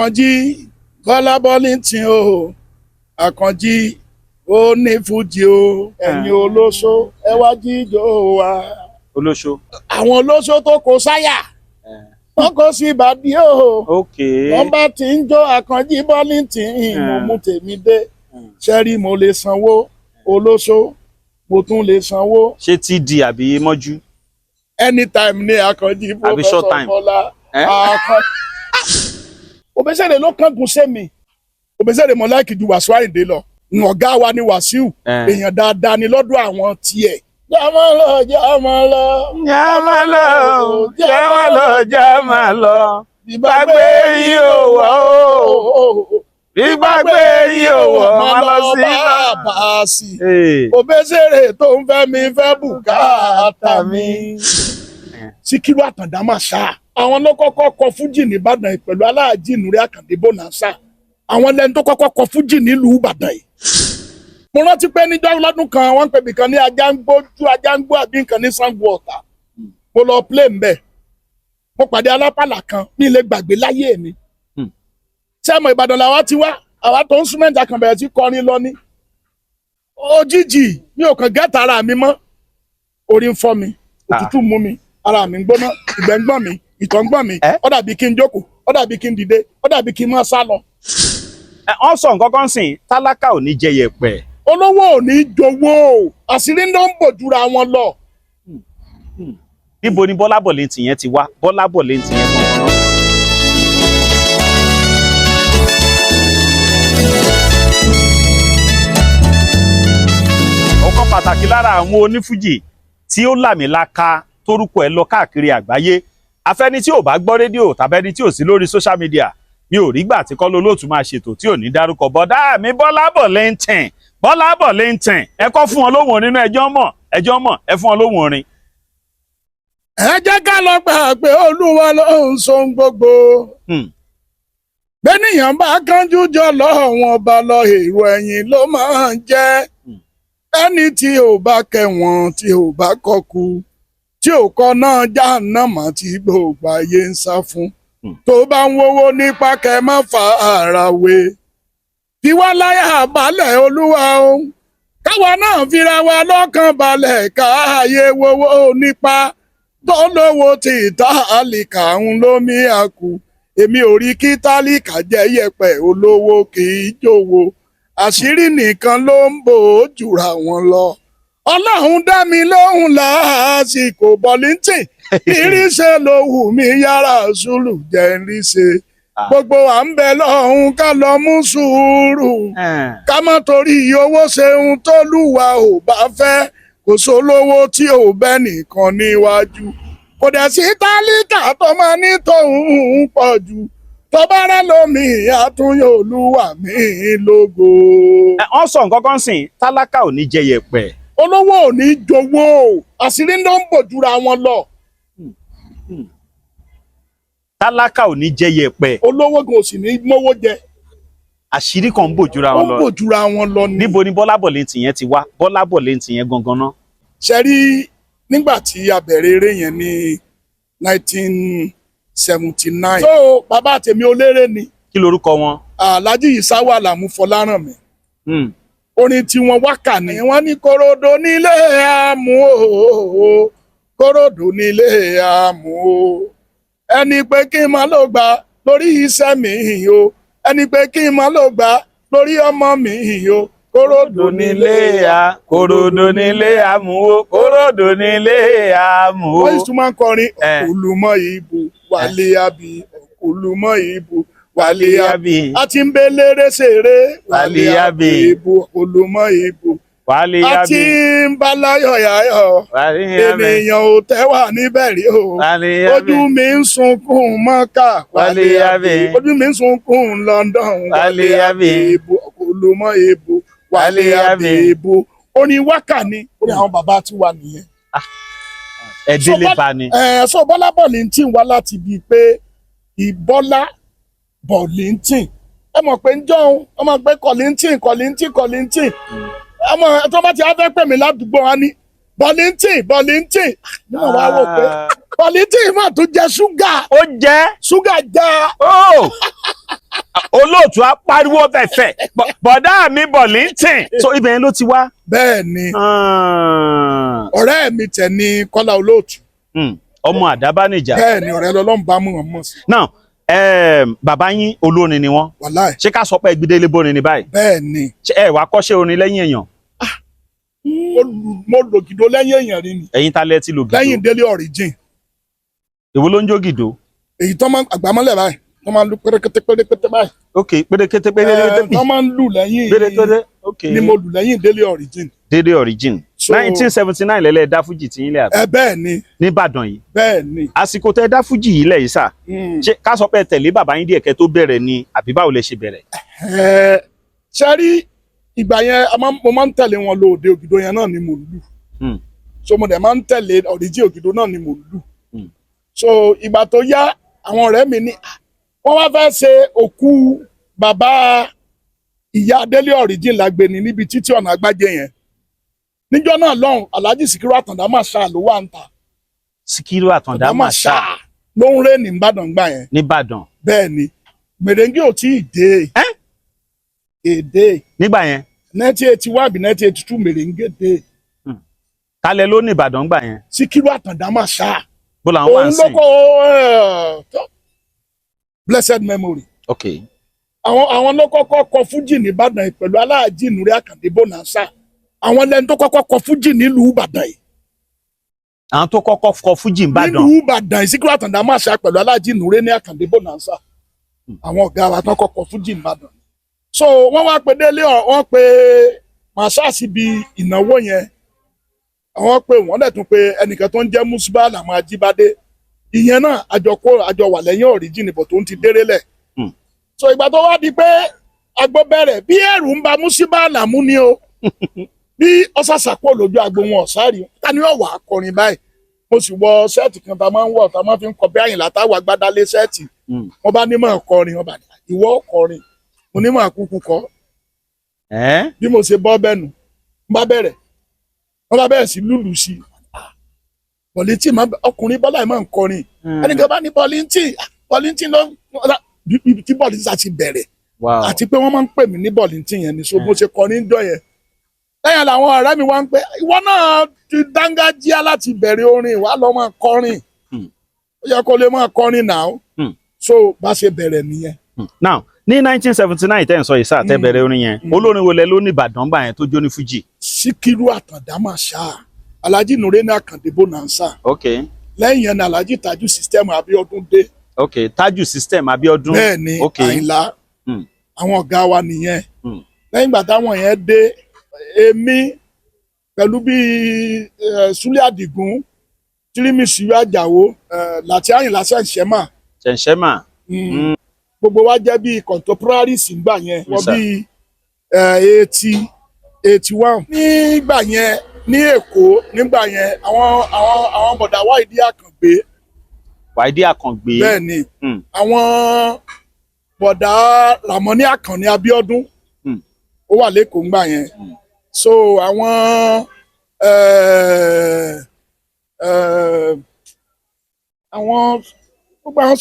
Àkànjí Bọla Bọlinghton o Àkànjí ó ní Fújì o ẹ̀yin olóṣó ẹ wá jíjó wa. Olóṣó. Àwọn olóṣó tó kó sáyà wọ́n kó sí ìbàdí o. Wọ́n bá ti ń jó Àkànjí Bọlinghton mo mú tèmi dé ṣẹ́rí mo lè sanwó olóṣó mo tún lè sanwó. Ṣé TD àbí mọ́jú? Anytime ní Àkànjí Professor Bọlá. Obesere ló kángun sẹ́mi. Obesere mọ̀ láìkì ju Wasiu Ayinde lọ. Ọ̀gá wa ni Wasiu. Èèyàn dáadáa ni lọ́dọ̀ àwọn tiẹ̀. Jámọ́ lọ, jámọ́ lọ. Jámọ́ lọ, jámọ́ lọ, jámọ́ lọ. Gbàgbé yìí ò wọ́ o. Gbàgbé yìí ò wọ́ máa lọ sí bàbá sí. Obesere tó ń fẹ́ mi fẹ́ bùkátà mi. Síkírù Àtàndá máa ṣá. Àwọn ló kọ́kọ́ kọ Fújì ní Ìbàdàn yìí pẹ̀lú Aláàjì Nuri Àkàndé Bonanza. Àwọn lẹ́nu tó kọ́kọ́ kọ Fújì nílùú Ìbàdàn yìí. Mo rántí pé níjọ́ lọ́dún kan wọ́n ń pè mìkan ní Ajáǹgbó àbí nǹkan ní Ṣàngó Ọ̀tà. Mo lọ play mbẹ̀. Mo pàdé alápàlà kan ní ilé gbàgbé láyé mi. Ṣé ọmọ Ìbàdàn làwa ti wá? Àwa tó ń súnmẹ́ǹtì àkànbẹ̀rẹ̀ tí kọrin lọ ní. Òjijì mi ò kàn gẹ́ta ara mi mọ́. Orí ń fọ́ mi, òtútù mú mi, ara mi ń gbóná, ìgbẹ́ ń gbọ̀n mi, ìtọ̀ ń gbọ̀n mi, ó dàbí kí n jókòó, ó dàbí kí n dìde, ó dàbí kí n máa sá lọ. Wọ́n sọ nǹkan kan sìn, tálákà ò ní jẹ yẹ̀pẹ̀. Olówó ò ní jowó, àṣírí ló ń bò jura wọn lọ. Níbo ni Bọla Bọlinghton yẹn ti wá? Bọla Bọlinghton yẹn gan-an. Ọ̀kan pàtàkì lára àwọn onífújì tí ó làmìlaka torúkọ ẹ̀ lọ káàkiri àgbáyé. Afẹ́ni tí ò bá gbọ́ rédíò tàbẹ́ni tí ò sí lórí social media mi ò rí gbà tí kọ́ lólóòtú máa ṣètò tí ò ní dárúkọ bọ́dá mi Bọla Bọlinghton. Bọla Bọlinghton ẹ kọ́ fún wọn lóhùn orin nínú ẹjọ́ mọ̀ ẹ fún wọn lóhùn orin. Ẹ jẹ́ ká lọ gbà pé Olúwa ló ń so gbogbo. Bẹ́nìyàn bá kánjú jọ lọ́wọ́n ọba lọ èrò ẹ̀yìn ló máa ń jẹ́. Ẹni tí ò bá kẹwọn tí ò bá kọkú tí ò kọ náà jahannama tí gbogbo ayé ń sá fún. Tó bá ń wówó nípa kẹ má fa ara wé. Fi wá láyà balẹ̀ Olúwa o. Káwa náà fira wa lọ́kàn balẹ̀ káàyè wówó nípa. Tó lówó tí tálíkà ń lómi àkú. Èmi ò rí kí tálíkà jẹ́ yẹ̀pẹ̀ olówó kì í jòwó. Àṣírí nìkan ló ń bò ó jùra wọn lọ. Ọlọ́run dá mi lóhùn lásìkò Bọlinghton. Ìrísẹ́ ló wù mí yára sùúrù jẹ́ ìrísẹ́. Gbogbo à ń bẹ lọ́hùn ká lọ mú sùúrù. Ká má torí owó ṣeun tó lùwà ò bá fẹ́. Kò sólówó tí ò bẹ́ nìkan níwájú. Kò dẹ̀ sí tálíkà tó máa ní tòun pọ̀ jù. Tó bá rẹ́ lómi àtúnyẹ̀ Olúwa mi lógo. Wọ́n sọ nǹkan kan sìn, tálákà ò ní jẹ yẹ̀pẹ̀. Olówó ò ní jowó, àṣírí ló ń bò jura wọn lọ. Tálákà ò ní jẹ yẹ̀pẹ̀. Olówó kò sì ní mówó jẹ. Àṣírí kan ń bò jura wọn lọ. Ó ń bò jura wọn lọ ni. Níbo ni Bọla Bọlinghton yẹn ti wá? Bọla Bọlinghton yẹn gangan náà. Ṣé rí nígbà tí a bẹ̀rẹ̀ eré yẹn ní 1979. So bàbá tèmi oléré ni. Kí lorúkọ wọn? Alhaji Ìsáwà Àlàmú Fọlárànmí. Orin tí wọ́n wákà ní. Wọ́n ní korodo nílé àmú o, korodo nílé àmú o. Ẹni pé kí n máa lọ gbà lórí iṣẹ́ mi o. Ẹni pé kí n máa lọ gbà lórí ọmọ mi o. Korodo nílé a, korodo nílé àmú o, korodo nílé àmú o. Wọ́n sì tún máa ń kọrin olùmọ̀ ìbò wálé àbí olùmọ̀ ìbò wálé àbí. A ti ń bẹ léré ṣeré wálé àbí ìbò olùmọ̀ ìbò. Wálé àbí. A ti ń bá láyọ̀ yáyọ̀. Ènìyàn ò tẹ́wà níbẹ̀ rí o. Ojú mi ń sunkún Mọ́kà. Wálé àbí. Ojú mi ń sunkún London. Wálé àbí. Ìbò olùmọ̀ ìbò wálé àbí ìbò. Orin wákà ni orin àwọn bàbá tí wà nìyẹn. Ẹ̀dílé bá ni. So Bọla Bọlinghton wá láti bíi pé Ìbọlá Bọlinghton. Ẹ mọ̀ pé ń jọun ọmọ pé Bọlinghton. Ọmọ tó bá ti á fẹ́ pè mí ládùúgbò wa ní Bọlinghton. Níwọ̀n wá wò pé Bọlinghton mà tún jẹ ṣúgà. Ó jẹ́. Ṣúgà já. Oh! Olóòtú á pariwo fẹ̀fẹ̀. Bọ̀dá mi Bọlinghton. So ibẹ̀ yẹn ló ti wá. Bẹ́ẹ̀ ni. Ọ̀rẹ́ mi tẹ̀ ní Kọ́lá Olóòtú. Ọmọ Àdábánijà. Bẹ́ẹ̀ ni ọ̀rẹ́ lọ́lọ́run bá mú wọn mọ̀ sí. Now, bàbá yín olórin ni wọ́n. Wàláì. Ṣé ká sọ pé Ẹgbẹ́délé bórin ni báyìí? Bẹ́ẹ̀ ni. Ṣé ẹ wá kọ́ṣẹ́ orin lẹ́yìn èèyàn? Mo lògìdó lẹ́yìn èèyàn rí ni. Ẹ̀yin ta lẹ ti lògìdó? Lẹ́yìn Délé Origin. Èwo ló ń jó gìdó? Èyí tó máa àgbámọ́lẹ̀ báyìí. Wọ́n máa ń lu pérékété báyìí. Ok, pérékété. Wọ́n máa ń lù lẹ́yìn. Pérékété, ok. Ni mo lù lẹ́yìn Délé Origin. Délé Origin. 1979 lẹ́lẹ́ dá Fújì tí yín lẹ́ àbí? Bẹ́ẹ̀ ni. Níbàdàn yìí. Bẹ́ẹ̀ ni. Àsìkò tẹ dá Fújì yìí lẹ̀ yìí sà. Ṣé ká sọ pé tẹ̀lé bàbá yín díẹ̀ kẹ́ tó bẹ̀rẹ̀ ni àbí báwo lẹ ṣe bẹ̀rẹ̀? Ṣé rí ìgbà yẹn mo máa ń tẹ̀lé wọn lọ òde Ògìdó yẹn náà ni mo lù. So mo dẹ̀ máa ń tẹ̀lé Origin Ògìdó náà ni mo lù. So ìgbà tó yá àwọn ọ̀rẹ́ mi ní wọ́n wá fẹ́ ṣe òkú bàbá ìyá Délé Origin lágbèní níbi títí ọ̀nà Àgbájé yẹn. Níjọ́ náà lọ́hùn Alhaji Sikiru Àtàndá Màṣá ló wà ń ta. Sikiru Àtàndá Màṣá ló ń ré ní Ìbàdàn gbà yẹn. Níbàdàn. Bẹ́ẹ̀ ni mèrèǹgì ò tí ì dé. Èdè. Nígbà yẹn. 1981 àbí 1982 mèrèǹgì dé. Kálẹ̀ ló ní Ìbàdàn gbà yẹn. Sikiru Àtàndá Màṣá. Bó làwọn wà ń sìn. Òun ló kọ́ blessed memory. Ok. Àwọn ló kọ́kọ́ kọ Fújì ní Ìbàdàn pẹ̀lú Aláàjì Nùrí Àkàndé Bonanza. Àwọn lẹ́nu tó kọ́kọ́ kọ Fújì nílùú Ìbàdàn yìí. Àwọn tó kọ́kọ́ kọ Fújì Ìbàdàn. Nílùú Ìbàdàn yìí Sikiru Àtàndá Màṣá pẹ̀lú Aláàjì Nùrí ní Àkàndé Bonanza. Àwọn ọ̀gá wa tó kọ́kọ́ Fújì Ìbàdàn. So wọ́n wá pe Délé wọ́n pe Màṣá síbi ìnáwó yẹn. Àwọn pe wọ́n dẹ̀ tún pe ẹnìkan tó ń jẹ́ Musba Làmú Ajíbádé. Ìyẹn náà àjọ wà lẹ́yìn Origin bọ̀ tó ń ti déré lẹ̀. So ìgbà tó wá di pé agbó bẹ̀rẹ̀ bí ẹ̀rù ń ba Musba Làmú ni o. Bí ọ̀sàsàpọ̀ lójú agbo wọn ọ̀sárì ta ni wọ́n wà á kọrin báyìí. Mo sì wọ ṣẹ́ẹ̀tì kan tá a máa ń wọ̀ tá a máa fi ń kọ bí Àyìnlá táwa gbádá lé ṣẹ́ẹ̀tì. Wọ́n bá ní mọ̀ kọrin wọ́n bá ní ìwọ kọrin mo ní mọ̀ kúkú kọ́. Bí mo ṣe bọ́ bẹ́nu wọ́n bá bẹ̀rẹ̀ sí lùlù sí i. Bọlinghton ọkùnrin Bọ́lá yìí máa ń kọrin. Ẹnìkan bá ní Bọlinghton ló ibi tí Bọlinghton ti bẹ̀rẹ̀. Àti pé wọ́n máa ń pè mí ní Bọlinghton yẹn ni so mo ṣe kọrin jọ yẹn. Lẹ́yìn làwọn ọ̀rẹ́ mi wá ń pẹ́ ìwọ náà ti dángájíá láti bẹ̀rẹ̀ orin wà lọ́ máa kọrin. Ó yẹ kó lè máa kọrin náà. So bá ṣe bẹ̀rẹ̀ nìyẹn. Now ní 1979 tẹ́ ń sọ ìsá tẹ́ bẹ̀rẹ̀ orin yẹn olórin wo lẹ ló ní Ìbàdàn bá yẹn tó jó ní Fújì? Sikiru Àtàndá Màṣá Alhaji Nùrí Àkàndé Bonanza. Ok. Lẹ́yìn yẹn ni Alhaji Tájù System Abíọ́dún dé. Ok, Tájù System Abíọ́dún. Bẹ́ẹ̀ ni Àyìnlá àwọn ọ̀gá wa nìyẹn. Lẹ́yìn ìgbà táwọn yẹn dé èmi pẹ̀lú bíi Súlé Àdìgún Tírímìsì Àjàó Láti Àyìnlá Ṣẹ̀ǹṣẹ́mà. Gbogbo wa jẹ́ bíi contemporaries nígbà yẹn wọ́n bíi 81. Nígbà yẹn ní Èkó nígbà yẹn àwọn bọ̀dà Wáìdí Àkàngbé. Bẹ́ẹ̀ ni àwọn bọ̀dà Ràmọ́ní Àkànní Abíọ́dún ó wà lẹ́kọ̀ọ́ nígbà yẹn. So àwọn gbogbo àwọn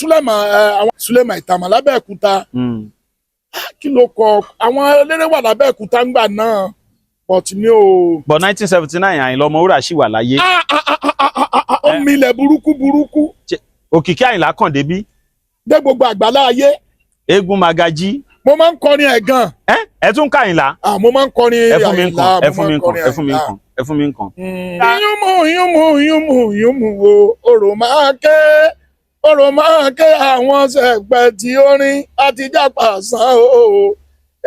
Súlẹ̀mà Ìtàmà lábẹ́ẹ̀kúta kí ló kọ àwọn eléré wà lábẹ́ẹ̀kúta ńgbà náà but mi ò. But 1979 Àyìnlá Ọmọwúrà ṣì wà láyé. Ó milẹ̀ burúkú. Òkìkí Àyìnlá kàn débí. Dé gbogbo àgbàlá ayé. Eégún Magají. Mo máa ń kọrin ẹ̀ gan. Ẹ tún ká Àyìnlá. Mo máa ń kọrin Àyìnlá. Ẹ fún mi nǹkan. Yúnmù wo òrò máa ké àwọn ṣẹ̀pẹ̀ tí ó rin àtijápa sàn o.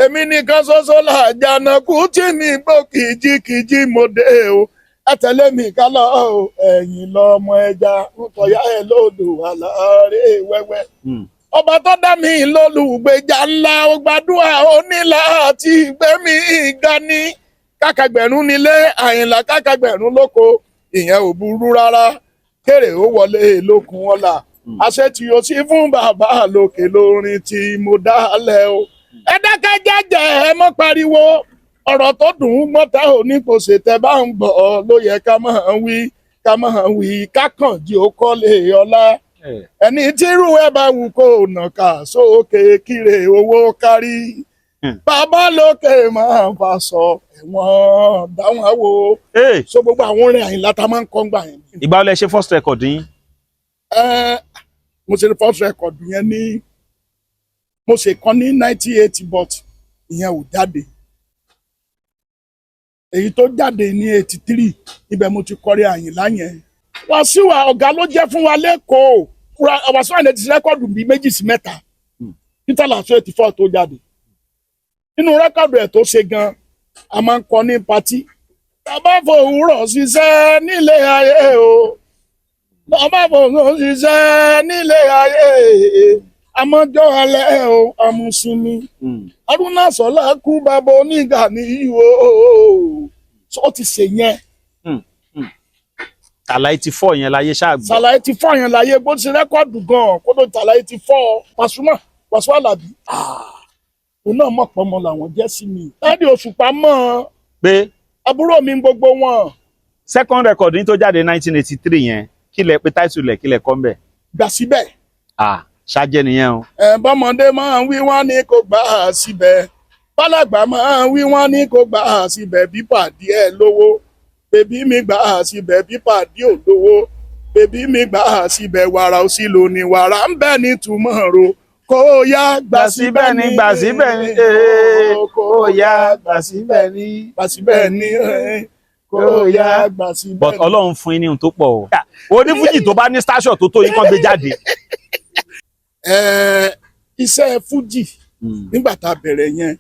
Èmi nìkan ṣoṣo làjànàkú tí mi gbó kìjikìji mo dé o. Ẹ tẹ̀lé mi ká lọ o ẹ̀yìn lọ́mọ ẹja tọ̀yà ẹ̀ lódò àlàárẹ̀ wẹ́wẹ́. Ọba tó dá mi lólùgbèjà ńlá ó gbàdúrà onílà àti ìgbẹ́mí ìgani. Kákàgbẹ̀rún nílé Àyìnlá kákàgbẹ̀rún lóko ìyẹn ò burú rárá. Kéré ó wọlé lókun ọ̀la. Àṣẹ tí o sí fún bàbá lókè lórin tí mo dálẹ̀ o. Ẹ dákẹ́ jẹ́jẹ́ ẹ mọ́ pariwo ọ̀rọ̀ tó dùn ún gbọ́ta ò ní kò ṣe tẹ́ bá ń gbọ́ ló yẹ ká máa wí. ká máa wí kákànjí ó kọ́lé ọlá ẹni tírú ẹ bá wù kó nàka sókè kíre owó kárí bàbá lókè máa bá sọ ẹ̀wọ̀n dáhùn àwò so gbogbo àwọn orin Àyìnlá tá máa ń kọ́ gbà yẹn. ìgbà wo lẹ ṣe first record yín. mo ṣe first record yẹn ní mo ṣe kan ní 1980 but ìyẹn ò jáde èyí tó jáde ní 83 ibẹ̀ mo ti kọrin Àyìnlá yẹn. Wasiu ọ̀gá ló jẹ́ fún wa lẹ́kọ̀ọ́ Wasiu Ayinde ti rẹ́kọ̀dù bíi 2 sí 3 interlude 84 tó jáde nínú rẹ́kọ̀dù ẹ̀ tó ṣe gan a máa ń kọ ní patí bàbá fòwúrọ̀ ṣiṣẹ́ nílé ayé o bàbá fòwúrọ̀ ṣiṣẹ́ nílé ayé àmọ́jọ́ alẹ́ o àmùsùnmi Haruna Sọlá kú bàbá onígà ní ìwò ó ti ṣe yẹn. Tàlà 84 yẹn láyé ṣáàgbọ́. Tàlà 84 yẹn láyé bó ti rẹ́kọ̀dù gan kó tó Tàlà 84 Pasuma Wasiu Alabi òun náà mọ̀ pọ̀ mọ́ làwọn jẹ́ sí mi. Láti Òṣùpá mọ́ pé àbúrò mi gbogbo wọn. second record ní tó jáde 1983 yẹn kí lẹ pé title lẹ kí lẹ kọ ńbẹ̀. Gbà síbẹ̀. Ṣáájẹ́ nìyẹn o. Bọ́mọdé máa ń wí wọ́n ní kó gbà á síbẹ̀ bálàgbà máa ń wí wọ́n ní kó gbà á síbẹ̀ bí pàdé ẹ̀ lówó bèbí mi gbà á síbẹ̀ bí pàdé ò lówó bèbí mi gbà á síbẹ̀ wàrà ò sí lónìí wàrà ń bẹ ní tùmọ̀rò kó yá gbà síbẹ̀ ní gbà síbẹ̀ ní kó yá gbà síbẹ̀ ní gbà síbẹ̀ ní kó yá gbà síbẹ̀ ní. But Ọlọ́run fún yín ní ohun tó pọ̀ o. Onífújì tó bá ní station tó tó yín kàn gbé jáde. Iṣẹ́ Fújì nígbà tá a bẹ̀rẹ̀ yẹn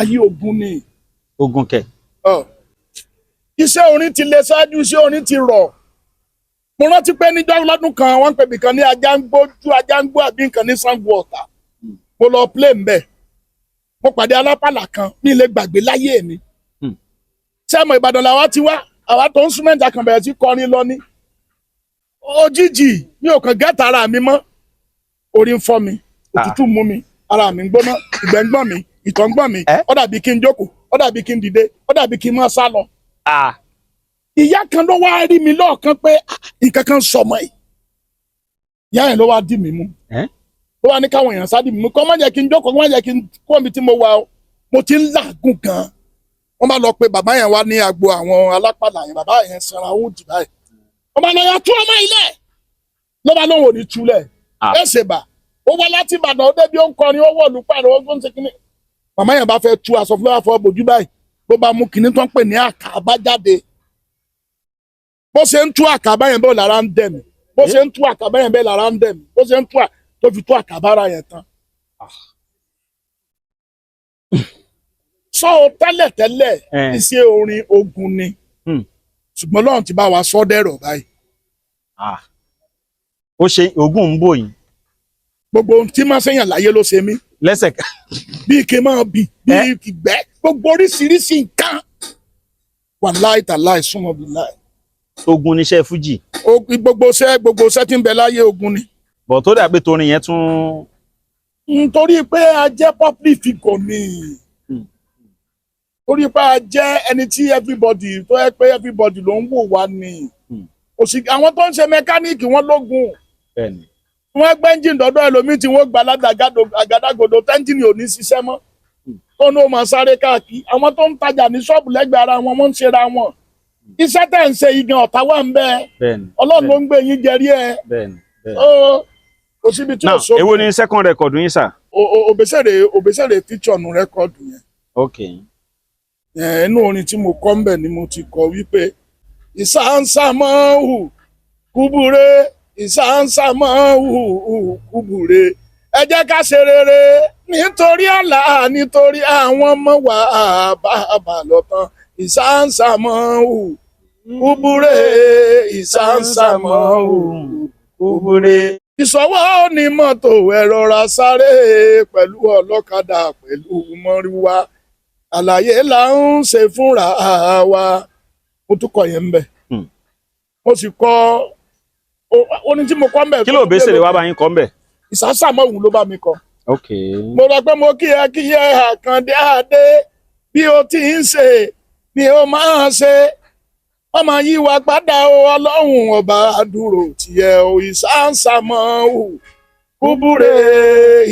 ayé ogun ni. Ogun kẹ. Iṣẹ́ orin ti lè ṣáájú iṣẹ́ orin ti rọ̀. Mo rántí pé níjọ́ lọ́dún kan wọ́n pè bìkan ní ajá ń gbó àbí nǹkan ní Sango Ọ̀tà. Mo lọ play mbẹ̀. Mo pàdé alápàlà kan ní ilé gbàgbé láyé mi. Ṣé ọmọ Ìbàdàn làwa ti wá? Àwa tó ń súnmẹ́ǹtì àkànbẹ̀rẹ̀ sí kọrin lọ ní. Òjijì mi ò kàn gẹ́ta ara mi mọ́. Orí ń fọ́ mi, òtútù mú mi, ara mi ń gbóná, ìgbẹ́ ń gbọ̀n mi, ìtọ̀ ń gbọ̀n mi. Ó dàbí kí n jókòó, ó dàbí kí n dìde, ó dàbí kí n máa sá lọ. Ìyá kan ló wá rí mi lọ́ọ̀kan pé nǹkan kan sọmọ yìí. Ìyá yẹn ló wá dì mí mú. Ló wá ní káwọn èèyàn sá dì mí mú. Kọ́ má jẹ́ kí n jókòó, kọ́ má jẹ́ kí n kó omi tí mo wà o. Mo ti ń làágùn gan. Wọ́n bá lọ pé bàbá yẹn wá ní agbo àwọn alápàlà yẹn, bàbá yẹn sanra ó jì báyìí. Wọ́n bá lọ ya tú ọmọ ilẹ̀. Ló bá lóun ò ní túlẹ̀. Ẹ ṣe bà. Ó wá láti Ìbàdàn ó débi ó ń kọrin ó wọ̀ lùpàdé ó ń ṣe kínní. Màmá yẹn bá fẹ́ tú aṣọ fúláwà fọ́ bòjú báyìí. Ló bá mú kínní tó ń pè ní àkàbá jáde. Bó ṣe ń tú àkàbá yẹn bẹ́ẹ̀ lára ń dẹ̀ mí. Bó ṣe ń tú àkàbá yẹn bẹ́ẹ̀ lára ń dẹ̀ mí. Bó ṣe ń tú tó fi tú àkàbára yẹn tán. Sọ tẹ́lẹ̀tẹ́lẹ̀ iṣẹ́ orin ogun ni. Ṣùgbọ́n Ọlọ́run ti bá wa sọ dẹ̀rọ̀ báyìí. Ó ṣe ogun ń bò yín. Gbogbo ohun tí máa ṣèyàn láyé ló ṣe mí. Lẹ́sẹ̀. Bí ike máa bì bí ìgbẹ́ gbogbo oríṣiríṣi nǹkan. Wàláì tàláì súnmọ́ bí láì. Ogun níṣẹ́ Fújì. Gbogbo iṣẹ́ tí ń bẹ láyé ogun ni. Bọ̀ tó dàbí torin yẹn tún. Nítorí pé a jẹ́ public figure ni. Torí pé a jẹ́ ẹni tí everybody tó yẹ pé everybody ló ń wò wá ni. Àwọn tó ń ṣe mẹkáníìkì wọn lógun. Bẹ́ẹ̀ni. Wọ́n gbé ẹ́ńjìn dọ́dọ̀ ẹlòmíì tí wọ́n gbà àgádágodo tẹ́ńjìnì ò ní ṣiṣẹ́ mọ́. Tó ní ó máa sáré káàkiri. Àwọn tó ń tajà ní ṣọ́ọ̀bù lẹ́gbẹ̀ẹ́ ara wọn wọ́n ń ṣera wọn. Iṣẹ́ tẹ̀ ń ṣe igan ọ̀tá wà ń bẹ. Ọlọ́run ló ń gbé yín jẹrí ẹ. Kò síbi tí ò sóbi. Èwo ni second record yín sà? Obesere feature nu record yẹn. Okay. Inú orin tí mo kọ́ ń bẹ̀ ni mo ti kọ wípé ìsáǹsàmọ́hù kúbúrẹ́ ìsáǹsàmọ́hù kúbúrẹ́ ẹ jẹ́ ká ṣe rere nítorí àlá nítorí àwọn ọmọ wa bàbá lọ́tàn ìsáǹsàmọ́hù kúbúrẹ́ ìsáǹsàmọ́hù kúbúrẹ́. Ìṣọwọ́ ní mọ́tò ẹ rọra sáré pẹ̀lú ọlọ́kadà pẹ̀lú mọ́ríwá àlàyé là ń ṣe fúnra wa. Mo tún kọ yẹn ń bẹ. Mo sì kọ oní tí mo kọ ń bẹ. Kí ló Obesere wá bá yín kọ ń bẹ? Ìsásàmọ́hù ló bá mi kọ. Okay. Mo rọ pé mo kí ẹ Àkàndé Adé bí o ti ń ṣe ni o máa ṣe ọmọ yìí wá padà o ọlọ́run ọba dúró tiẹ̀ o ìsáǹsàmọ́ o kúbúrè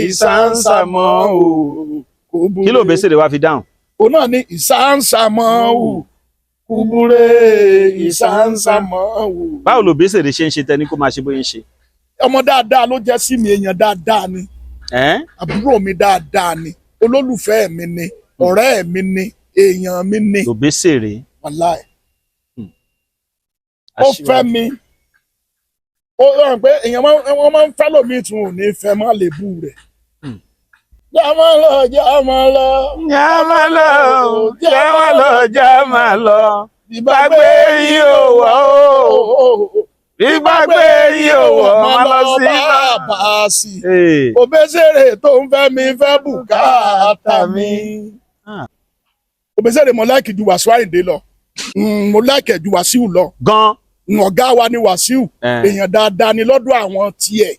ìsáǹsàmọ́ o kúbúrè. kí ló Obesere wá fi dáhùn. òun náà ní ìsáǹsàmọ́ o kúbúrè ìsáǹsàmọ́ o. báwo ló Obesere ṣe ń ṣe tẹni kó máa ṣe bóyá ń ṣe. ọmọ dáadáa ló jẹ́ sí mi, èèyàn dáadáa ni, àbúrò mi dáadáa ni, olólùfẹ́ mi ni, ọ̀rẹ́ mi ni, èèyàn mi ni. Obesere. wàláì. ó fẹ́ mi, ó rọrùn pé èèyàn wọn máa ń fẹ́ lómi tún ò ní fẹ́ má lè bú rẹ̀. jámọ́ lọ jámọ́ lọ. jámọ́ lọ jámọ́ lọ jámọ́ lọ ìbágbé yìí ò wọ́ o ìbágbé yìí ò wọ́ má lọ sí bàbáàsì. Obesere tó ń fẹ́ mi fẹ́ bùkátà mi. Obesere mo láìkì ju Wasiu Ayinde lọ, mo láìkì ju Wasiu lọ gan. ọ̀gá wa ni Wasiu, èèyàn dáadáa ni lọ́dọ̀ àwọn tiẹ̀,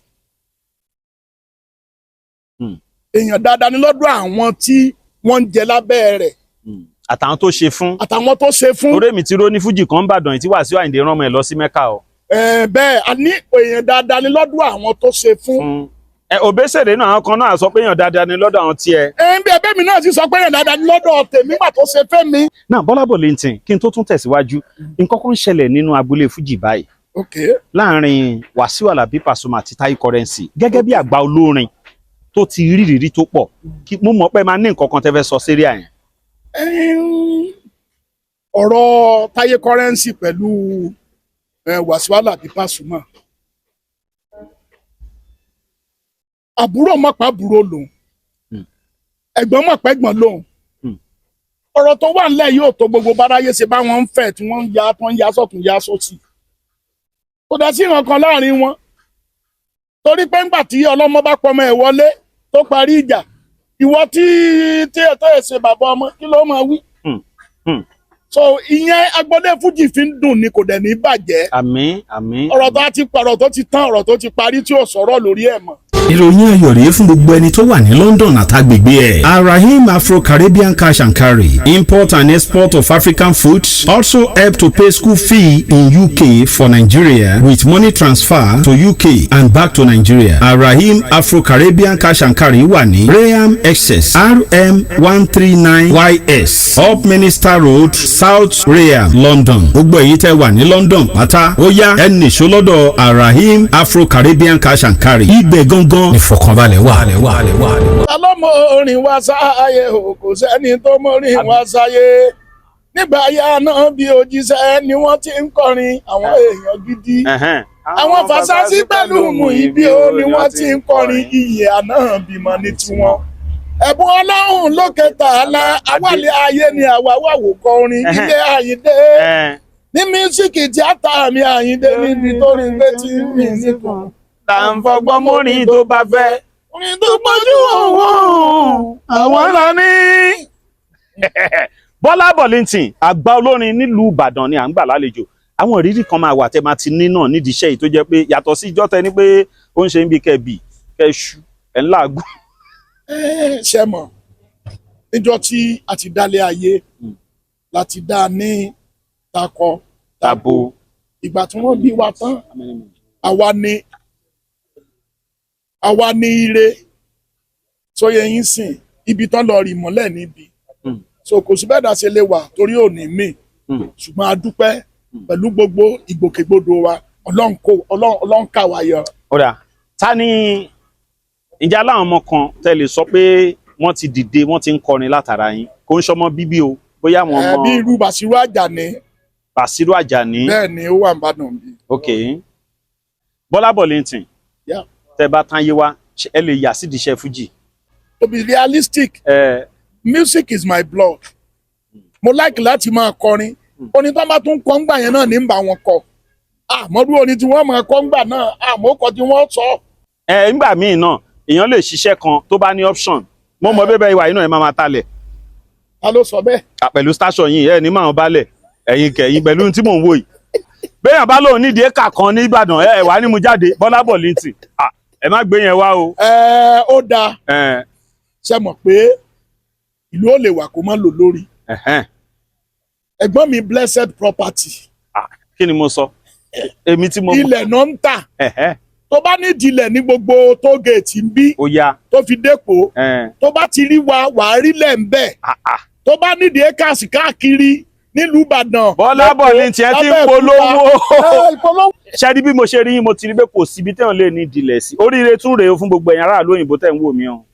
èèyàn dáadáa ni lọ́dọ̀ àwọn tí wọ́n ń jẹ lábẹ́ rẹ̀. àtàwọn tó ṣe fún. àtàwọn tó ṣe fún. torí èmi ti ró ní Fújì kan Ìbàdàn tí Wasiu Ayinde rán ọmọ ẹ̀ lọ sí Mẹ́kà o. bẹ́ẹ̀ a ní èèyàn dáadáa ni lọ́dọ̀ àwọn tó ṣe fún. Obesere náà àwọn kan náà sọ pé èèyàn dáadáa ni lọ́dọ̀ àwọn tiẹ̀. bí ẹbẹ́ mi náà sì sọ pé èèyàn dáadáa ni lọ́dọ̀ tèmi gbà tó ṣe fẹ́ mi. náà Bọla Bọlinghton kí n tó tún tẹ̀síwájú nǹkan kan ń ṣẹlẹ̀ nínú agboolé Fújì báyìí. láàrin Wasiu Alabi Pasuma àti Taye Currency gẹ́gẹ́ bí àgbà olórin tó ti rí ìrírí tó pọ̀ mo mọ̀ pé máa ní nǹkan kan tẹ́ fẹ́ sọ sérí àyẹn. ọ̀rọ̀ Taye Currency pẹ̀lú Wasiu Alabi Pasuma, àbúrò mọ̀pá àbúrò lòun, ẹ̀gbọ́n mọ̀pá ẹ̀gbọ́n lòun. ọ̀rọ̀ tó wà nílẹ̀ yóò tó gbogbo báráyé ṣe bá wọn ń fẹ́ tí wọ́n ń ya sọ́tún ya sósì. kò dá sí ìrànkan láàrin wọn, torí pé ńgbà tí ọlọ́mọ bá pọmọ ẹ̀ wọlé tó parí ìjà, ìwọ tí ètò ẹ̀sẹ̀ bàbá ọmọ kí ló máa wí. so ìyẹn agbọ́dẹ Fújì fi ń dùn ni kò dẹ̀ ní bàjẹ́. àmín àmín. ọ̀rọ̀ tó ti tán, ọ̀rọ̀ tó ti parí tí ò sọ̀rọ̀ lórí ẹ̀ mọ́. ìròyìn ayọ̀ rèé fún gbogbo ẹni tó wà ní London àtàgbègbè ẹ̀. Arahim Afro-Caribbean Cash and Carry, import and export of African foods, also help to pay school fee in UK for Nigeria with money transfer to UK and back to Nigeria. Arahim Afro-Caribbean Cash and Carry wà ní Rayham Excess RM 139YS Up Minister Road, South Rayham, London. gbogbo èyí tẹ́ wà ní London pátá ó yá ẹ nìṣó lọ́dọ̀ Arahim Afro-Caribbean Cash and Carry. ibẹ̀ gangan ìfọ̀kànbalẹ̀ wà. alọ́mọ orin wa sáyé o kò sẹ́ni tó mọ́rin wa sáyé. nígbà ayé náà bí òjíṣẹ́ ni wọ́n ti ń kọrin àwọn èèyàn gidi. àwọn Fàṣásí pẹ̀lú Muyideen o ni wọ́n ti ń kọrin iyè àná bímọ ní tiwọn. ẹ̀bùn Ọlọ́run lókè tààlà àwálé ayé ni àwa wà wò kọrin ilé Ayinde. ní mísíkì tíátà mi Ayinde níbi tó rí pé tí mi nìkan. là ń fọgbọ́n mórin tó bá fẹ́. orin tó pọ̀jù ọ̀wọ́n àwọn là ní. Bọla Bọlinghton àgbà olórin nílùú Ìbàdàn ni à ń gbà lálejò. àwọn ìrírí kan máa wà tẹ́ máa ti ní náà nídìí iṣẹ́ yìí tó jẹ́ pé yàtọ̀ sí ìjọ́ tẹ́ ní pé ó ń ṣe ń bí kẹ́bì kẹ́ṣu ẹ̀ ńlá àgùn. ṣe mọ̀ níjọ́ tí a ti dálé ayé láti dá ní takọ tabo. ìgbà tí wọ́n bí wa tán àwa ní ire sóye yín sìn ibi tán lọ rí mọ́lẹ̀ níbi. so kò sí bẹ́ẹ̀ dá ṣe lè wà torí òní mi ṣùgbọ́n a dúpẹ́ pẹ̀lú gbogbo ìgbòkègbodò wa Ọlọ́run kà wá yọ. ọ̀rà ta ni ìjà láwọn ọmọ kan tẹ́ lè sọ pé wọ́n ti dìde wọ́n ti ń kọrin látara yín kò ń ṣọmọ bíbí o bóyá wọn mọ. bí irú Basiru Àjàní. Basiru Àjàní. bẹ́ẹ̀ ni ó wà nìbàdàn bí. ok Bọla Bọlinghton. tẹ́ bá tán yé wa ẹ lè yà sídìí iṣẹ́ Fújì. to be realistic. Music is my blood. mo like láti máa kọrin. orin tó bá tún kọ́ ńgbà yẹn náà ní ń bá wọn kọ. àmọ́dún orin tí wọ́n máa kọ́ ńgbà náà àmọ́kọ tí wọ́n sọ. ńgbà míì náà èèyàn lè ṣiṣẹ́ kan tó bá ní option mo mọ bẹ́ẹ̀ ìwà yìí náà ẹ máa talẹ̀. ta ló sọ bẹ́ẹ̀. pẹ̀lú station yìí ẹ ní máa ń balẹ̀ ẹ̀yin kẹ̀yìn pẹ̀lú tí mò ń wò yìí. béèyàn bá lóun nídìí éka kan ní Ìbàdàn ẹ wà ní mu jáde Bọla Bọlinghton ẹ má gbé yẹn wá o. ó dáa ṣe mọ̀ pé ìlú ò lè wà kó má lò lórí. ẹ̀gbọ́n mi blessed property kí ni mo sọ èmi tí mo ilẹ̀ náà ń tà tó bá nídìí ilẹ̀ ní gbogbo tógèètì ń bí ó yá tó fi dépò tó bá ti rí wa wàá rí lẹ̀ ń bẹ̀ tó bá nídìí ékàsì káàkiri nílùú Ìbàdàn. Bọ́lá Bọlinghton ti ń polówó ṣáàdì bí mo ṣe rí yín mo ti rí pé kò síbi téèyàn lè ní ìdílẹ̀ sí oríire tún rèé fún gbogbo ẹ̀yin aráàlú òyìnbó tẹ̀ ń wò mí o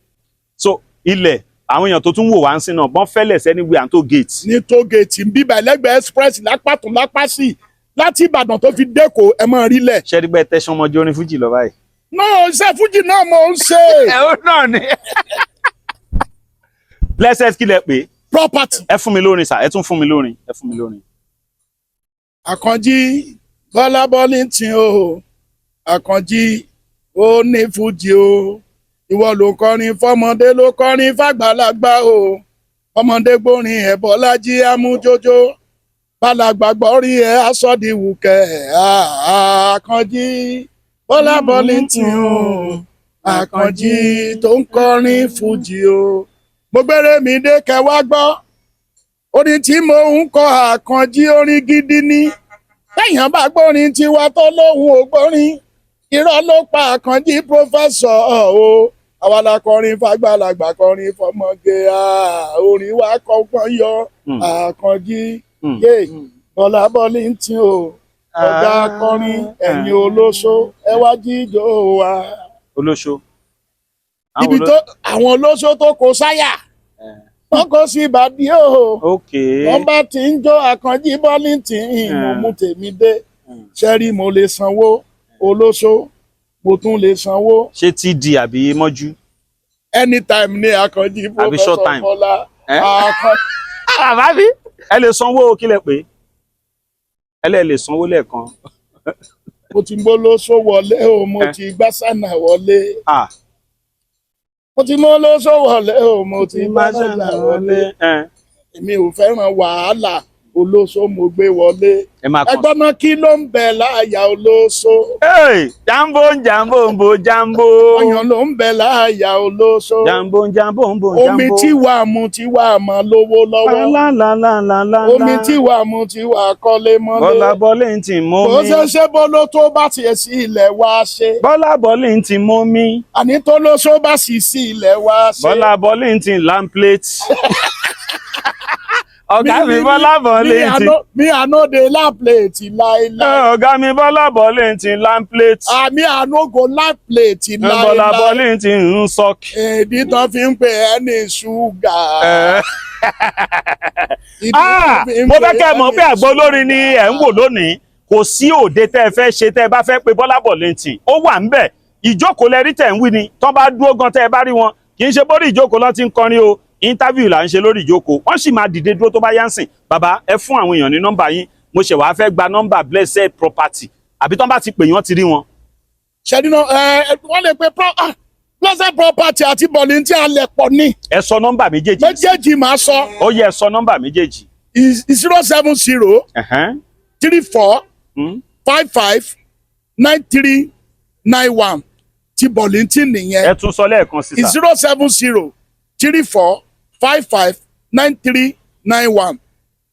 so ilẹ̀ àwọn èèyàn tó tún wò wá ń sìn náà bọ́n fẹ́lẹ̀ sẹ́ni wí à ń tó gate. ní tó gate ń bíbà ẹlẹ́gbẹ̀ẹ́ express lápá tún lápá sí láti Ìbàdàn tó fi dẹ́kọ̀ ẹ máa rí lẹ̀. ṣẹ́ẹ́dí bẹ́ẹ̀ tẹ́sán ọmọdé orin Fújì lọ báyìí. náà iṣẹ́ Fújì náà mo ń ṣe. ó náà ni. blessed kí lẹ pé. property. ẹ fún mi lórin sà ẹ tún fún mi lórin ẹ fún mi lórin. Àkànjí Bọla Bọlinghton o Àkànjí ó ní Fújì o ìwọ ló kọrin fọmọdé ló kọrin fàgbàlagbà o ọmọdé gbórin ẹ Bọ́lájí amújójó bàlágbà gbọ́rí ẹ asọ́dìwùkẹ́ Àkànjí Bọla Bọlinghton o Àkànjí tó ń kọrin Fújì o mo gbére mi dé kẹwàá gbọ́ orin tí mo ń kọ Àkànjí orin gidi ni téèyàn bá gbórin tiwa tó lóhùn ò gbórin irọ́ ló pa Àkànjí pòfẹ́sọ̀ o àwa la kọrin fàgbàlagbà kọrin fọmọge orin wa kọ́gbọ́n yọ Àkànjí Bọla Bọlinghton o ọ̀gá akọrin ẹ̀yin olóṣó ẹ wá jíjó wa. olóṣó. ibi tó àwọn olóṣó tó kó sáyà wọn kò sí ìbàdí o. wọn bá ti ń jó Àkànjí Bọlinghton mo mú tèmi dé ṣẹ́rí mo lè sanwó olóṣó mo tún lè sanwó. ṣé TD àbí mọ́jú. anytime ní Àkànjí Professor Bọlá. àbá mi ẹ lè sanwó kílẹ̀ pé ẹ lè sanwó lẹ́ẹ̀kan. mo ti mú olóṣó wọlé o mo ti gbàsánà wọlé. mo ti mú olóṣó wọlé o mo ti gbàsánà wọlé. èmi ò fẹ́ràn wàhálà olóṣó mo gbé wọlé. ẹgbọ́n náà kí ló ń bẹ láàyà olóṣó. jambo jambo mbo jambo. ọyàn ló ń bẹ láàyà olóṣó. jambo jambo mbo jambo. omi tí wàá mu tí wàá mọ lówó lọ́wọ́. omi tí wàá mu tí wàá kọ́lé mọ́lé. Bọla Bọlinghton mú mi. kò ṣe ṣe bọ́lọ́ tó bá tiẹ̀ sí ilẹ̀ wá ṣe. Bọla Bọlinghton mú mi. àní tó lóṣó bá sì sí ilẹ̀ wá ṣe. Bọla Bọlinghton lamplate. ọ̀gá mi Bọla Bọlinghton. mi ànóde láplẹ̀tì láéláé. ọ̀gá mi Bọla Bọlinghton lamplate. àmì ànógo láplẹ̀tì láéláé. Bọla Bọlinghton ń sọ́ọ̀kì. èdè tán fi ń pè ẹ́ ní ṣúgà. mo fẹ́ kẹ́ ẹ mọ̀ pé Àgbà Olórin ni ẹ̀ ń wò lónìí kò sí òde tẹ́ ẹ fẹ́ ṣe tẹ́ ẹ bá fẹ́ pe Bọla Bọlinghton ó wà ń bẹ̀ ìjókòó lẹ́rí tẹ̀ ń wí ni tán bá dúró gan tẹ́ ẹ bá rí wọn kì í ṣe bórí ìjókòó lọ́n ti ń kọrin o interview là ń ṣe lórí ìjókòó wọ́n sì máa dìde dúró tó bá yá ń sìn bàbá ẹ fún àwọn èèyàn ní nọ́mbà yín mo ṣẹ̀ wá fẹ́ gba nọ́mbà Blessed Property àbí tán bá ti pè yán ti rí wọn. ṣẹ́dínà wọ́n lè pe Blessed Property àti Bọlinghton alẹ̀ pọ̀ ní. ẹ sọ nọ́mbà méjèèjì. méjèèjì máa sọ. ó yẹ ẹ sọ nọ́mbà méjèèjì. 070 34 55 93 91 ti Bọlinghton nìyẹn. ẹ tún sọ lẹ́ẹ̀kan sí sà. 070 34 55 93 91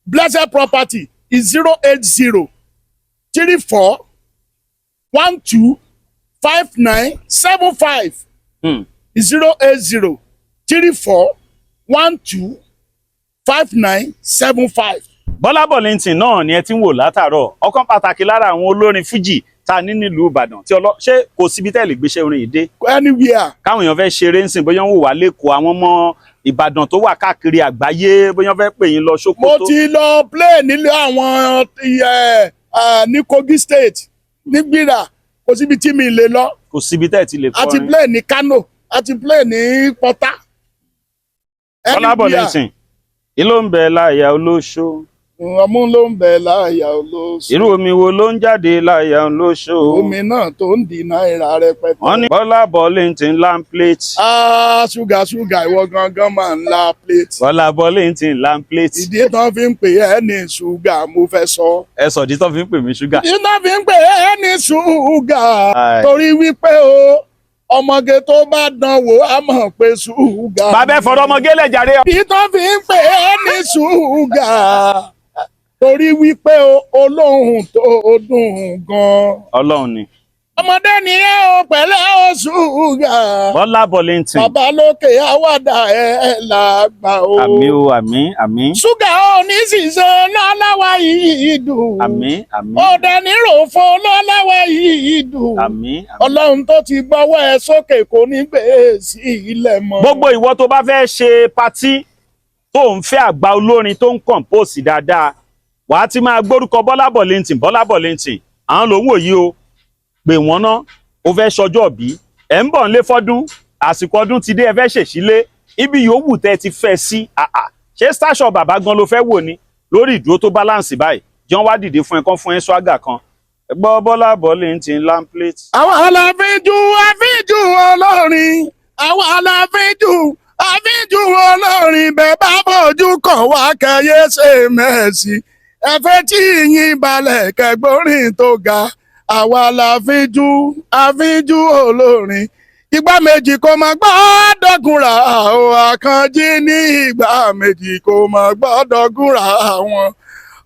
Blessed Property is 080 34 12 59 75 080 34 12 59 75. Bọla Bọlinghton náà ni ẹ ti ń wò látàárọ̀ ọ̀kan pàtàkì lára àwọn olórin Fújì tá a ní nílùú Ìbàdàn tí ṣé kò síbi tẹ́ lè gbéṣẹ́ orin yìí dé. anywhere. káwọn èèyàn fẹ́ ṣeré ń sìn bóyá ń wò wá lẹ́kọ̀ọ́ àwọn ọmọ Ìbàdàn tó wà káàkiri àgbáyé bóyá fẹ́ pè yín lọ Sókótó. mo ti lọ play nílé àwọn ní Kogi State ní Gbìrà kò síbi tí mi lè lọ. kò síbi tẹ́ ti lè kọrin. a ti play ní Kano a ti play ní Pọ́tà. Bọla Bọlinghton ìlò ń bẹ láyà olóṣó. ọmú ló ń bẹ láyà olóṣó. irú omi wo ló ń jáde láyà olóṣó. omi náà tó ń di náírà rẹpẹtẹ. wọ́n ní Bọla Bọlinghton lamplate. ṣúgà ìwọ gangan máa ń la plate. Bọla Bọlinghton lamplate. ìdí tán fi ń pè ẹ́ ní ṣúgà mo fẹ́ sọ. ẹ sọ ìdí tán fi ń pè mí ṣúgà. ìdí tán fi ń pè ẹ́ ní ṣúgà torí wípé o ọmọge tó bá dán wò á mọ̀ pé ṣúgà. bàbá ẹ fọ̀rọ̀ ọmọge lẹ̀ jàre. ìdí tán fi ń pè ẹ́ ní ṣúgà torí wípé olóhùn tó dùn gan. Ọlọ́run ni. ọmọdé ni ẹ ò pẹ̀lẹ́ ó ṣúgà. Bọla Bọlinghton. bàbá lókè àwàdà ẹ làgbà o. àmín o àmín. ṣúgà ò ní ṣìṣe lọ́láwà yìí dùn. àmín. ọ̀dẹ níròfo lọ́láwà yìí dùn. ọlọ́run tó ti gbọ́wọ́ ẹ sókè kò ní gbé sí ilẹ̀ mọ́. gbogbo ìwọ tó bá fẹ́ ṣe patí tó ń fẹ́ àgbà olórin tó ń compose dáadáa wàá ti máa gbórúkọ Bọla Bọlinghton àwọn lòún wòye o pé wọ́n ná ó fẹ́ ṣọjọ́ bí ẹ̀ ń bọ̀ ń lé fọ́dún àsìkò ọdún ti dé ẹ fẹ́ ṣèṣílé ibi yòówù tẹ́ ti fẹ́ sí ṣé station bàbá gan ló fẹ́ wò ni lórí ìdúró tó balance báyìí jọ́n wá dìde fún ẹ kán fún ẹ swagger kan ẹ gbọ́ Bọla Bọlinghton lamplate. àwọn àfíjú olórin àwọn àfíjú olórin bẹ́ẹ̀ bá bójú kàn wá kẹyẹ ṣe mẹ́sì ẹ fẹ́ tí yín balẹ̀ kẹgbórin tó ga àwa àfíjú olórin ìgbà méjì kò má gbọ́dọ̀ gúnra o Àkànjí ní ìgbà méjì kò má gbọ́dọ̀ gúnra wọn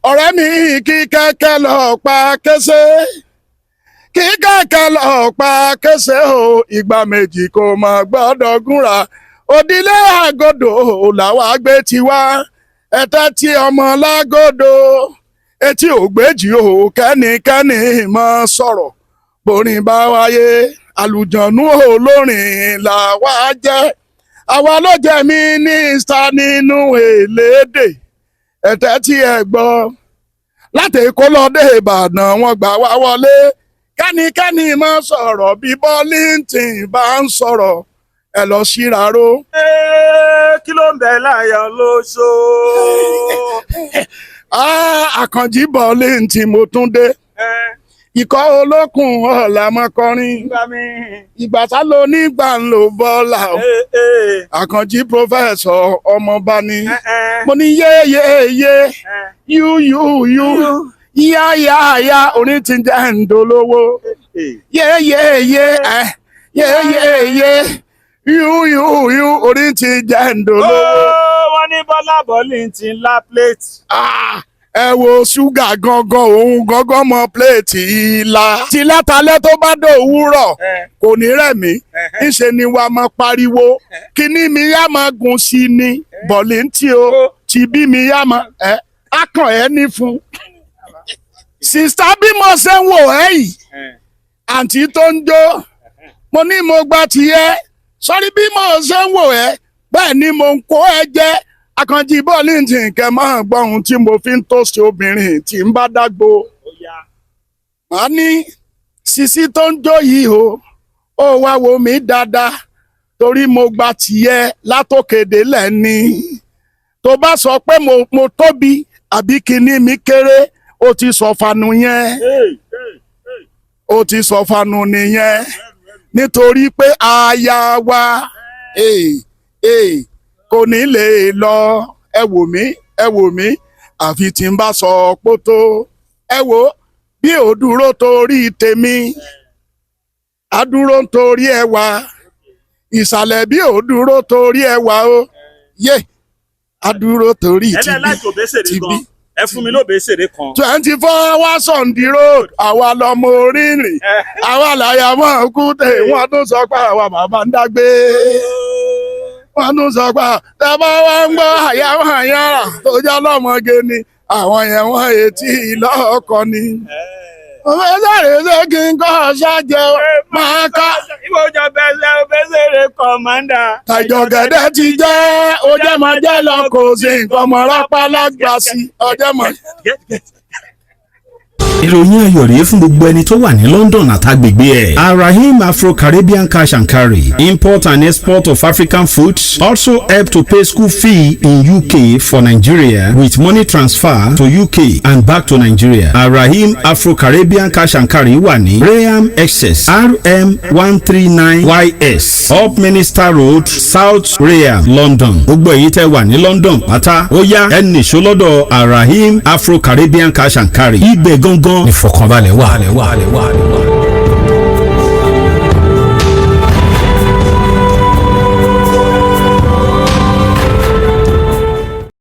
ọ̀rẹ́ mi kí kẹ́kẹ́ lọ pa kẹsẹ́ kí kẹ́kẹ́ lọ pa kẹsẹ́ o ìgbà méjì kò má gbọ́dọ̀ gúnra òdílé àgọ́dọ̀ làwọn àgbẹ̀ tiwa ẹ̀tẹ́ tí ọmọ lágọ́dọ̀ etí ògbéjì o kẹ́nikẹ́ni máa sọ̀rọ̀ borin bá wáyé àlùjọ̀nú olórin làwa jẹ́ àwa ló jẹ́ mínísítà nínú elédè ẹ̀tẹ́ tí ẹ gbọ́ láti Èkó lọ dé Ìbàdàn wọ́n gbà wá wọlé kẹ́nikẹ́ni máa sọ̀rọ̀ bí Bọlinghton bá ń sọ̀rọ̀ ẹ lọ ṣíraró. kí ló ń bẹ láyà lóṣó. Àkànjí Bọlinghton mo tún dé ikọ̀ olókùn ọ̀la mọ́kọrin ìgbà tá ló nígbà ń lò Bọla o Àkànjí pòfẹ́sọ̀ ọmọọba ni mo ní yéyéyé yú yáyáyá orin ti jẹ́ ǹdolówó yéyéyé yéyéyé yú orin ti jẹ́ ǹdolówó. wọ́n ní Bọla Bọlinghton la plate. ẹ wo ṣúgà gangan òun gangan mọ pléètì ìlà tí látàlẹ́ tó bá dé òwúrọ̀ kò ní rẹ̀mí ńṣe ni wàá máa pariwo kíní mi yá máa gùn sí ni Bọlinghton o tí bí mi yá máa akàn ẹ ní fún. sista bí mo ṣe ń wò ẹ́ yìí àǹtí tó ń jó mo ní mo gba tiẹ̀ sọ́rí bí mo ṣe ń wò ẹ́ bẹ́ẹ̀ ni mo ń kó ẹ jẹ́. Àkànjí Bọlinghton kẹ máa gbọ́ ohun tí mo fi ń tòṣì obìnrin tí ń bá dágbo. Màá ní sisi tó ń jó yìí o ó wá wo mí dáadáa torí mo gba tìyẹ látòkèdè lẹ́ni. Tó bá sọ pé mo tóbi àbí kinní mi kéré ó ti sọ fanu yẹn. Ó ti sọ fanu nìyẹn nítorí pé aya wa. Kò ní lè lọ ẹ wò mí àfi tí n bá sọ pótó ẹ wò bí ò dúró torí tèmi á dúró torí ẹwà ìsàlẹ̀ bí ò dúró torí ẹwà o yé á dúró torí tìbí. ẹ fún mi l'Obesere kan. 24 hours on the road àwa lọmọ orírìn àwa làyà mọ́ kúté wọ́n tún sọ pé àwa bàbá ń dágbé. Wọ́n tún sọ pé tẹ́bá wá ń gbọ́ àyàrá tó jẹ́ ọlọ́mọge ni àwọn yẹn wọ́n etí ìlọ́ọ̀kọ ni. Obesere ṣé kí n kọ́ ṣáájẹ máa ká. ìwọ́jọ bẹ́sẹ̀ Obesere kọ̀mándà. Tàjọ̀gẹ̀dẹ̀ ti jẹ́ ojẹ́ máa jẹ́ lọ kò sí nǹkan mọ́ rápá lágbà sí ọjọ́ mọ́. ìròyìn ayọ̀ rèé fún gbogbo ẹni tó wà ní London àtàgbègbè ẹ̀. Arahim Afro-Caribbean Cash and Carry, import and export of African foods, also help to pay school fee in UK for Nigeria with money transfer to UK and back to Nigeria. Arahim Afro-Caribbean Cash and Carry wà ní Graham Excess RM 139YS Up Minister Road, South Graham, London. Gbogbo èyí tẹ́ wà ní London pátá ó yá ẹ nìṣó lọ́dọ̀ Arahim Afro-Caribbean Cash and Carry. Ibẹ̀ gangan ìfọ̀kànbalẹ̀ wà.